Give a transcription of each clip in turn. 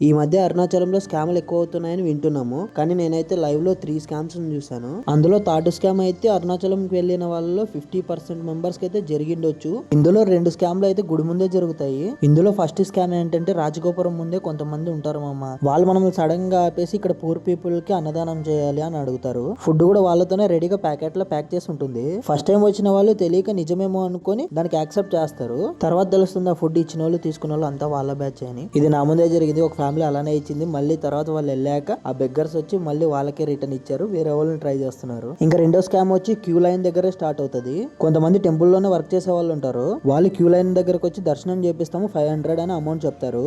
ఈ మధ్య అరుణాచలంలో స్కామ్లు ఎక్కువ అవుతున్నాయని వింటున్నాము. కానీ నేనైతే లైవ్ లో 3 స్కామ్స్ చూసాను. అందులో థర్డ్ స్కామ్ అయితే అరుణాచలంకి వెళ్ళిన వాళ్ళలో 50% మెంబర్స్ కి అయితే జరిగిండొచ్చు. ఇందులో 2 స్కామ్లు అయితే గుడి ముందే జరుగుతాయి. ఇందులో ఫస్ట్ స్కామ్ ఏంటంటే రాజగోపురం ముందే కొంతమంది ఉంటారు మామ. వాళ్ళు మనం సడన్ గా ఆపేసి ఇక్కడ పూర్ పీపుల్ కి అన్నదానం చేయాలి అని అడుగుతారు. ఫుడ్ కూడా వాళ్ళతోనే రెడీగా ప్యాకెట్ లో ప్యాక్ చేసి ఉంటుంది. ఫస్ట్ టైం వచ్చిన వాళ్ళు తెలియక నిజమేమో అనుకొని దానికి యాక్సెప్ట్ చేస్తారు. తర్వాత తెలుస్తుంది ఆ ఫుడ్ ఇచ్చిన వాళ్ళు తీసుకున్న వాళ్ళు అంతా వాళ్ళ బ్యాచ్ అని. ఇది నా ముందే జరిగింది. ఒక ఫ్యామిలీ అలానే ఇచ్చింది. మళ్ళీ తర్వాత వాళ్ళు వెళ్ళాక ఆ బెగ్గర్స్ వచ్చి మళ్ళీ వాళ్ళకే రిటర్న్ ఇచ్చారు. వేరే వాళ్ళని ట్రై చేస్తున్నారు. ఇంకా రెండో స్కామ్ వచ్చి క్యూ లైన్ దగ్గరే స్టార్ట్ అవుతుంది. కొంతమంది టెంపుల్ లోనే వర్క్ చేసే వాళ్ళు ఉంటారు. వాళ్ళు క్యూ లైన్ దగ్గరకు వచ్చి దర్శనం చేపిస్తాము 500 అని అమౌంట్ చెప్తారు.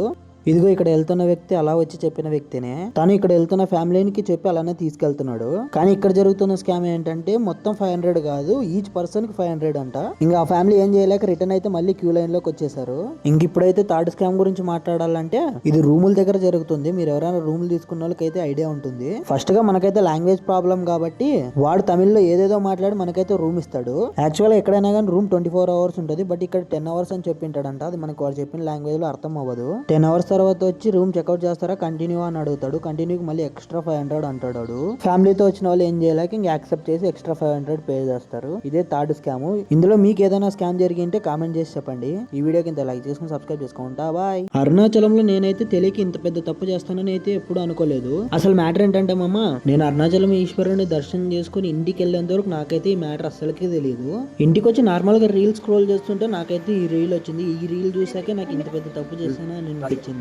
ఇదిగో ఇక్కడ వెళ్తున్న వ్యక్తి అలా వచ్చి చెప్పిన వ్యక్తినే. తను ఇక్కడ వెళ్తున్న ఫ్యామిలీకి చెప్పి అలానే తీసుకెళ్తున్నాడు. కానీ ఇక్కడ జరుగుతున్న స్కామ్ ఏంటంటే మొత్తం 500 కాదు, ఈచ్ పర్సన్ కి 500 అంట. ఇంకా ఆ ఫ్యామిలీ ఏం చేయలేక రిటర్న్ అయితే మళ్ళీ క్యూ లైన్ లోకి వచ్చేసారు. ఇంక ఇప్పుడైతే థర్డ్ స్కామ్ గురించి మాట్లాడాలంటే ఇది రూముల దగ్గర జరుగుతుంది. మీరు ఎవరైనా రూములు తీసుకున్న వాళ్ళకైతే ఐడియా ఉంటుంది. ఫస్ట్ గా మనకైతే లాంగ్వేజ్ ప్రాబ్లం కాబట్టి వాడు తమిళ్లో ఏదేదో మాట్లాడి మనకైతే రూమ్ ఇస్తాడు. యాక్చువల్ గా ఎక్కడైనా కానీ రూమ్ 24 అవర్స్ ఉంటుంది. బట్ ఇక్కడ 10 అవర్స్ అని చెప్పింటాడంట. అది మనకు వాడు చెప్పిన లాంగ్వేజ్ లో అర్థం అవ్వదు. 10 అవర్స్ తర్వాత వచ్చి రూమ్ చెక్అౌట్ చేస్తారా కంటిన్యూ అని అడుగుతాడు. కంటిన్యూకి మళ్ళీ ఎక్స్ట్రా 500 అంటాడు. ఫ్యామిలీతో వచ్చిన వాళ్ళు ఏం చేయలేక ఇంకా యాక్సెప్ట్ చేసి ఎక్స్ట్రా 500 పే చేస్తారు. ఇదే థర్డ్ స్కామ్. ఇందులో మీకు ఏదైనా స్కామ్ జరిగింటే కామెంట్ చేసి చెప్పండి. ఈ వీడియోకి ఇంత లైక్ చేసుకుని సబ్స్క్రైబ్ చేసుకుంటా. బాయ్. అరుణాచలంలో నేనైతే తెలియక ఇంత పెద్ద తప్పు చేస్తానని అయితే ఎప్పుడు అనుకోలేదు. అసలు మ్యాటర్ ఏంటంటే మామ, నేను అరుణాచలం ఈశ్వరుని దర్శనం చేసుకుని ఇంటికి వెళ్ళేంత వరకు నాకైతే ఈ మ్యాటర్ అస్సలకే తెలియదు. ఇంటికి వచ్చి నార్మల్ గా రీల్ స్క్రోల్ చేస్తుంటే నాకైతే ఈ రీల్ వచ్చింది. ఈ రీల్ చూసాకే నాకు ఇంత పెద్ద తప్పు చేశానని అనిపించింది.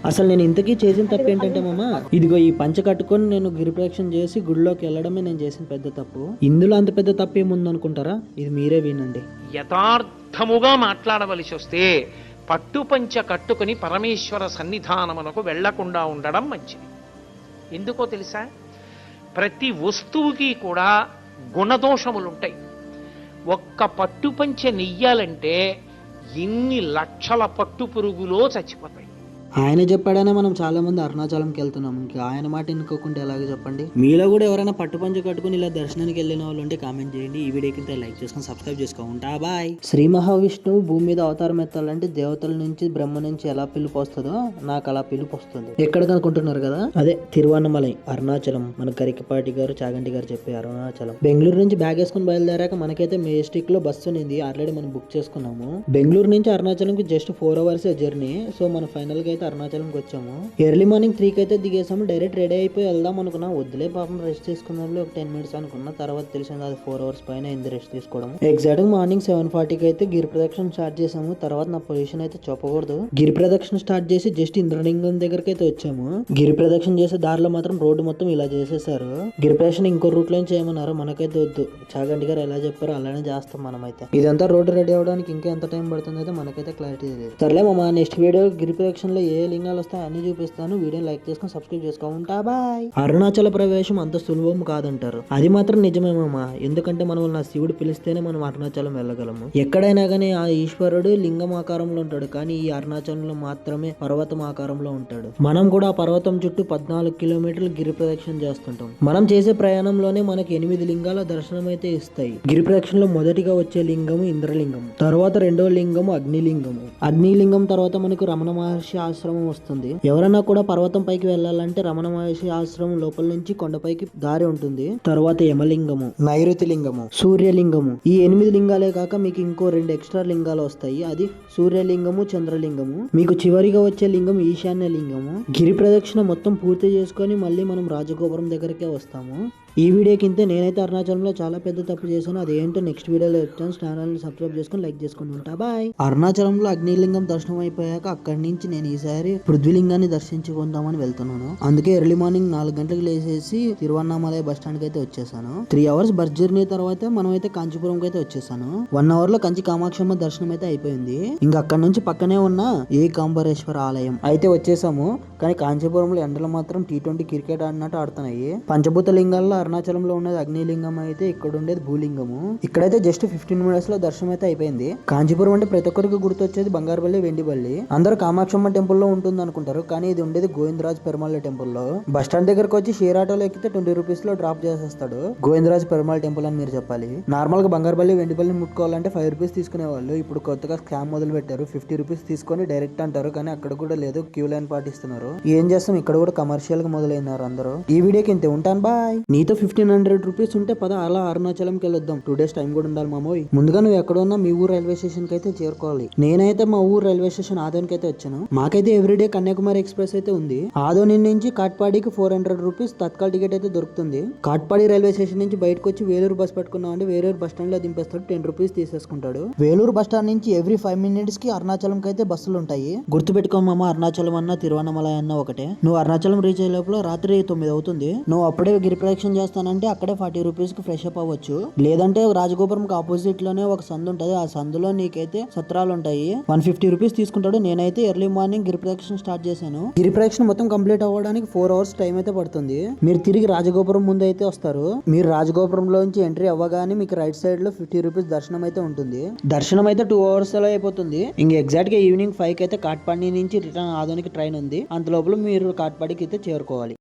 అసలు నేను ఇంతకీ చేసిన తప్పు ఏంటంటే మామ, ఇదిగో ఈ పంచ కట్టుకొని నేను గిరిప్రదక్షిణ చేసి గుడిలోకి వెళ్ళడమే నేను చేసిన పెద్ద తప్పు. ఇందులో అంత పెద్ద తప్పు ఏముంది అనుకుంటారా? ఇది మీరే వినండి. యథార్థముగా మాట్లాడవలసి వస్తే పట్టుపంచ కట్టుకుని పరమేశ్వర సన్నిధానమునకు వెళ్లకుండా ఉండడం మంచిది. ఎందుకో తెలుసా? ప్రతి వస్తువుకి కూడా గుణదోషములుంటాయి. ఒక్క పట్టుపంచ నెయ్యాలంటే ఎన్ని లక్షల పట్టు పురుగులో చచ్చిపోతాయి. ఆయన చెప్పాడనే మనం చాలా మంది అరుణాచలంకి వెళ్తున్నాం. ఇంకా ఆయన మాట ఎన్నుకోకుండా ఎలాగ చెప్పండి. మీలో కూడా ఎవరైనా పట్టుపంచ కట్టుకుని ఇలా దర్శనానికి వెళ్ళిన వాళ్ళు ఉంటే కామెంట్ చేయండి. ఈ వీడియోకి లైక్ చేసుకొని సబ్స్క్రైబ్ చేసుకోండి. బాయ్. శ్రీ మహావిష్ణువు భూమి మీద అవతారం ఎత్తాలంటే దేవతల నుంచి బ్రహ్మ నుంచి ఎలా పిలుపు వస్తుందో నాకు అలా పిలుపు వస్తుంది. ఎక్కడ కనుకుంటున్నారు కదా, అదే తిరువన్నమలై అరుణాచలం. మన గరికపాటి గారు చాగంటి గారు చెప్పే అరుణాచలం. బెంగళూరు నుంచి బ్యాగ్ వేసుకుని బయలుదేరాక మనకైతే మెజెస్టిక్ లో బస్సు ఉంది. ఆల్రెడీ మనం బుక్ చేసుకున్నాము. బెంగళూరు నుంచి అరుణాచలంకి జస్ట్ 4 అవర్స్ జర్నీ. సో మనం ఫైనల్ గా అరుణాచలంకి వచ్చాము. ఎర్లీ మార్నింగ్ 3 కి అయితే దిగేసాము. డైరెక్ట్ రెడీ అయిపోయి వెళ్దాం అనుకున్నా. వద్దులే పాపం రెస్ట్ తీసుకున్నాం ఒక 10 మినిట్స్ అనుకున్నా. తర్వాత తెలిసింది అది 4 అవర్స్ పైన అయింది రెస్ట్ తీసుకోవడం. ఎగ్జాక్ట్ గా మార్నింగ్ 7:40కి అయితే గిరి ప్రదక్షిణ స్టార్ట్ చేసాము. తర్వాత నా పొజిషన్ అయితే చెప్పకూడదు. గిరి ప్రదక్షిణ స్టార్ట్ చేసి జస్ట్ ఇంద్రలింగం దగ్గరకి అయితే వచ్చాము. గిరి ప్రదక్షిణ చేసే దారిలో మాత్రం రోడ్డు మొత్తం ఇలా చేసేసారు. గిరి ప్రదక్షిణ ఇంకో రూట్ లో చేయమన్నారు. మనకైతే వద్దు. చాగంటి గారు ఎలా చెప్పారో అలానే చేస్తాం మనమైతే. ఇదంతా రోడ్డు రెడీ అవడానికి ఇంకా ఎంత టైం పడుతుంది అయితే మనకైతే క్లారిటీ లేదు. సర్లే మా నెక్స్ట్ వీడియో గిరి ప్రదక్షిణలో ఏ లింగాలు వస్తాయి అన్ని చూపిస్తాను. వీడియో లైక్ చేసుకొని సబ్స్క్రైబ్ చేసుకోండి. బాయ్. అరుణాచల ప్రవేశం అంత సులభం కాదంటారు. అది మాత్రం నిజమేమమ్మా. ఎందుకంటే మనం నా శివుడు పిలిస్తేనే మనం అరుణాచలం వెళ్ళగలము. ఎక్కడైనా కానీ ఆ ఈశ్వరుడు లింగం ఆకారంలో ఉంటాడు. కానీ ఈ అరుణాచలంలో మాత్రమే పర్వతం ఆకారంలో ఉంటాడు. మనం కూడా ఆ పర్వతం చుట్టూ 14 కిలోమీటర్లు గిరి ప్రదక్షిణ చేస్తుంటాం. మనం చేసే ప్రయాణంలోనే మనకి 8 లింగాల దర్శనం అయితే ఇస్తాయి. గిరి ప్రదక్షిణలో మొదటిగా వచ్చే లింగము ఇంద్రలింగం, తర్వాత రెండో లింగము అగ్నిలింగము. అగ్నిలింగం తర్వాత మనకు రమణ మహర్షి ఆశ్రమం వస్తుంది. ఎవరైనా కూడా పర్వతం పైకి వెళ్ళాలంటే రమణ మహర్షి ఆశ్రమం లోపల నుంచి కొండపైకి దారి ఉంటుంది. తర్వాత యమలింగము, నైరుతి లింగము, సూర్యలింగము. ఈ 8 లింగాలే కాక మీకు ఇంకో 2 ఎక్స్ట్రా లింగాలు వస్తాయి. అది సూర్యలింగము, చంద్రలింగము. మీకు చివరిగా వచ్చే లింగం ఈశాన్య లింగము. గిరి ప్రదక్షిణ మొత్తం పూర్తి చేసుకొని మళ్ళీ మనం రాజగోపురం దగ్గరకే వస్తాము. ఈ వీడియో కింద నేనైతే అరుణాచలంలో చాలా పెద్ద తప్పు చేశాను. అదేంటో నెక్స్ట్ వీడియోలో చెప్తాను. ఛానల్ని సబ్స్క్రైబ్ చేసుకొని లైక్ చేసుకుని ఉంటా. బాయ్. అరుణాచలంలో అగ్నిలింగం దర్శనం అయిపోయాక అక్కడి నుంచి నేను ఈసారి పృథ్వీలింగాన్ని దర్శించుకుందామని వెళ్తున్నాను. అందుకే ఎర్లీ మార్నింగ్ 4 గంటలకు లేచేసి తిరువన్నామలై బస్ స్టాండ్ కి అయితే వచ్చేసాను. 3 అవర్స్ బస్ జర్నీ తర్వాత మనం అయితే కాంచీపురంకి అయితే వచ్చేసాను. 1 అవర్ లో కంచి కామాక్షమ్మ దర్శనం అయితే అయిపోయింది. ఇంకా అక్కడ నుంచి పక్కనే ఉన్న ఏకాంబరేశ్వర ఆలయం అయితే వచ్చేసాము. కానీ కాంచీపురంలో ఎండలు మాత్రం T20 క్రికెట్ ఆడినట్టు ఆడుతున్నాయి. పంచభూత లింగాల్లో అరుణాచలంలో ఉన్నది అగ్నిలింగం అయితే ఇక్కడ ఉండేది భూలింగము. ఇక్కడైతే జస్ట్ 15 మినిట్స్ లో దర్శనం అయితే అయిపోయింది. కాంచీపురం అంటే ప్రతి ఒక్కరికి గుర్తొచ్చేది బంగారుపల్లి, వెండిపల్లి. అందరూ కామాక్షమ్మ టెంపుల్ లో ఉంటుంది అనుకుంటారు, కానీ ఇది ఉండేది గోవిందరాజ్ పెరుమాళ్ టెంపుల్ లో. బస్ స్టాండ్ దగ్గరకు వచ్చి షేర్ ఆటోలో ఎక్కితే 20 రూపీస్ లో డ్రాప్ చేసేస్తాడు. గోవిందరాజ్ పెరుమాళ్ టెంపుల్ అని మీరు చెప్పాలి. నార్మల్ గా బంగారుపల్లి, వెండిపల్లి ముట్టుకోవాలంటే 5 రూపీస్ తీసుకునేవాళ్ళు. ఇప్పుడు కొత్తగా స్కామ్ మొదలు పెట్టారు. 50 రూపీస్ తీసుకొని డైరెక్ట్ అంటారు, కానీ అక్కడ కూడా లేదు, క్యూ లైన్ పాటిస్తున్నారు. ఏం చేస్తాం, ఇక్కడ కూడా కమర్షియల్ గా మొదలైనారు అందరూ. ఈ వీడియోకి ఇంతే, ఉంటాను బాయ్. నీతో 1500 రూపీస్ ఉంటే పద అలా అరుణాచలంకి వెళ్ళొద్దాం. 2 డేస్ టైం కూడా ఉండాలి మామోయ్. ముందుగా నువ్వు ఎక్కడ ఉన్నా మీ ఊరు రైల్వే స్టేషన్ కి అయితే చేరుకోవాలి. నేనైతే మా ఊరు రైల్వే స్టేషన్ ఆదోనికి అయితే వచ్చాను. మాకైతే ఎవ్రీడే కన్యాకుమారి ఎక్స్ప్రెస్ అయితే ఉంది. ఆదోని నుంచి కాట్పాడికి 400 రూపీస్ తత్కాల్ టికెట్ అయితే దొరుకుతుంది. కాట్పాడి రైల్వే స్టేషన్ నుంచి బయటకు వచ్చి వేలూరు బస్ పట్టుకున్నాం అంటే వేలూరు బస్ స్టాండ్ లో దింపేస్తాడు, 10 రూపీస్ తీసేసుకుంటాడు. వేలూరు బస్ స్టాండ్ నుంచి ఎవ్రీ 5 మినిట్స్ కి అరుణాచలంకి అయితే బస్సులు ఉంటాయి. గుర్తుపెట్టుకోమమ్మా, అరుణాచలం అన్న తిరువన్నమలై అన్న ఒకటే. నువ్వు అరుణాచలం రీచ్ అయ్యే లోపల రాత్రి 9 అవుతుంది. నువ్వు అప్పుడే గిరి ప్రదక్షిణ చేస్తానంటే అక్కడే 40 రూపీస్ కి ఫ్రెష్ అప్ అవ్వచ్చు. లేదంటే రాజగోపురం కి ఆపోజిట్ లోనే ఒక సందు ఉంటది, ఆ సందులో నీకైతే సత్రాలు ఉంటాయి. 150 రూపీస్ తీసుకుంటాడు. నేనైతే ఎర్లీ మార్నింగ్ గిరి ప్రదక్షిణ స్టార్ట్ చేశాను. గిరి ప్రదక్షిణ మొత్తం కంప్లీట్ అవ్వడానికి 4 అవర్స్ టైం అయితే పడుతుంది. మీరు తిరిగి రాజగోపురం ముందు అయితే వస్తారు. మీరు రాజగోపురంలోంచి ఎంట్రీ అవ్వగానే మీకు రైట్ సైడ్ లో 50 రూపీస్ దర్శనం అయితే ఉంటుంది. దర్శనం అయితే 2 అవర్స్ లో అయిపోతుంది. ఇంక ఎగ్జాక్ట్ గా ఈవినింగ్ 5 కి అయితే కాట్పాడి నుంచి రిటర్న్ ఆదోనికి ట్రైన్ ఉంది. అంత లోపల మీరు కాట్పాడికి అయితే చేరుకోవాలి.